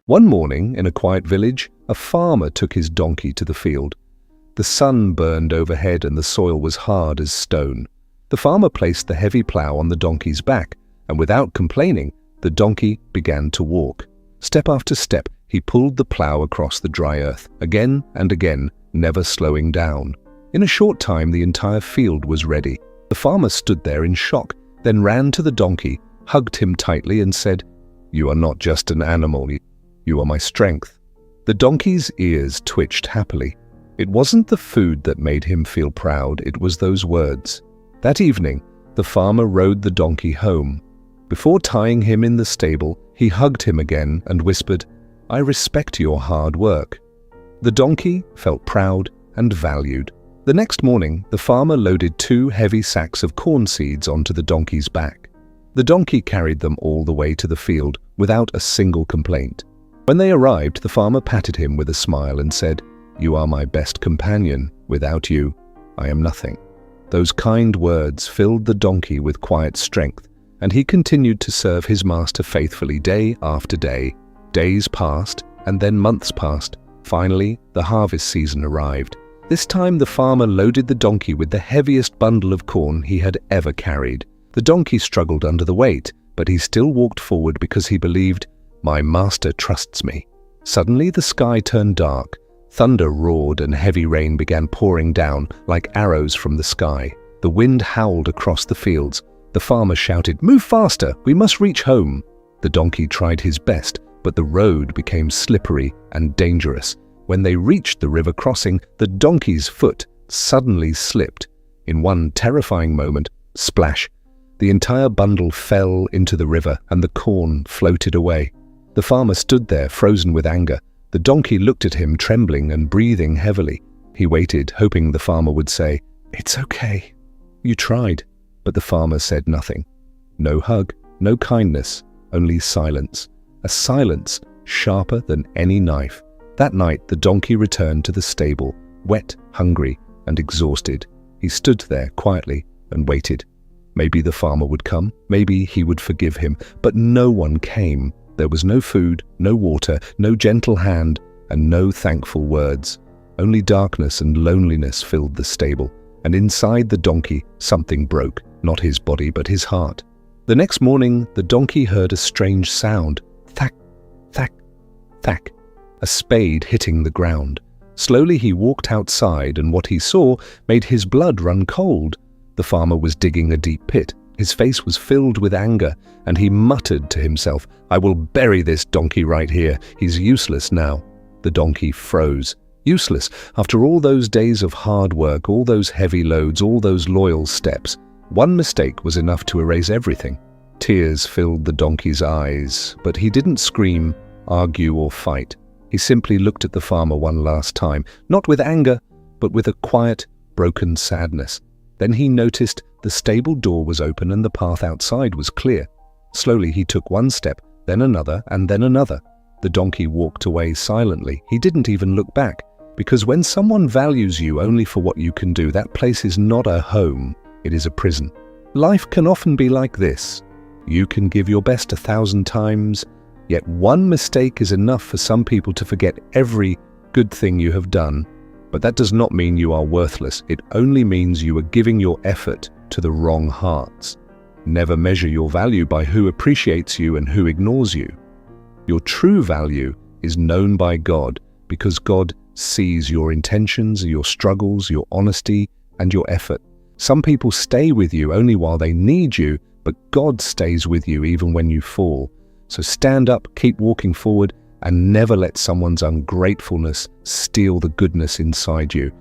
One morning, in a quiet village, a farmer took his donkey to the field. The sun burned overhead and the soil was hard as stone. The farmer placed the heavy plough on the donkey's back, and without complaining, the donkey began to walk. Step after step, he pulled the plough across the dry earth, again and again, never slowing down. In a short time, the entire field was ready. The farmer stood there in shock, then ran to the donkey, hugged him tightly and said, "You are not just an animal, you are my strength." The donkey's ears twitched happily. It wasn't the food that made him feel proud, it was those words. That evening, the farmer rode the donkey home. Before tying him in the stable, he hugged him again and whispered, "I respect your hard work." The donkey felt proud and valued. The next morning, the farmer loaded 2 heavy sacks of corn seeds onto the donkey's back. The donkey carried them all the way to the field without a single complaint. When they arrived, the farmer patted him with a smile and said, "You are my best companion. Without you, I am nothing." Those kind words filled the donkey with quiet strength, and he continued to serve his master faithfully day after day. Days passed, and then months passed. Finally, the harvest season arrived. This time the farmer loaded the donkey with the heaviest bundle of corn he had ever carried. The donkey struggled under the weight, but he still walked forward because he believed, "My master trusts me." Suddenly the sky turned dark. Thunder roared and heavy rain began pouring down like arrows from the sky. The wind howled across the fields. The farmer shouted, "Move faster, we must reach home." The donkey tried his best, but the road became slippery and dangerous. When they reached the river crossing, the donkey's foot suddenly slipped. In one terrifying moment, splash! The entire bundle fell into the river and the corn floated away. The farmer stood there, frozen with anger. The donkey looked at him, trembling and breathing heavily. He waited, hoping the farmer would say, "It's okay. You tried." But the farmer said nothing. No hug, no kindness, only silence. A silence sharper than any knife. That night, the donkey returned to the stable, wet, hungry, and exhausted. He stood there quietly and waited. Maybe the farmer would come, maybe he would forgive him, but no one came. There was no food, no water, no gentle hand, and no thankful words. Only darkness and loneliness filled the stable, and inside the donkey something broke, not his body but his heart. The next morning, the donkey heard a strange sound. Thack, thack, thack. A spade hitting the ground. Slowly he walked outside, and what he saw made his blood run cold. The farmer was digging a deep pit. His face was filled with anger, and he muttered to himself, "I will bury this donkey right here. He's useless now." The donkey froze. Useless after all those days of hard work, all those heavy loads, all those loyal steps. One mistake was enough to erase everything. Tears filled the donkey's eyes, but he didn't scream, argue, or fight. He simply looked at the farmer one last time, not with anger, but with a quiet, broken sadness. Then he noticed the stable door was open and the path outside was clear. Slowly he took one step, then another, and then another. The donkey walked away silently. He didn't even look back, because when someone values you only for what you can do, that place is not a home, it is a prison. Life can often be like this. You can give your best 1,000 times, yet one mistake is enough for some people to forget every good thing you have done. But that does not mean you are worthless. It only means you are giving your effort to the wrong hearts. Never measure your value by who appreciates you and who ignores you. Your true value is known by God, because God sees your intentions, your struggles, your honesty, and your effort. Some people stay with you only while they need you, but God stays with you even when you fall. So stand up, keep walking forward, and never let someone's ungratefulness steal the goodness inside you.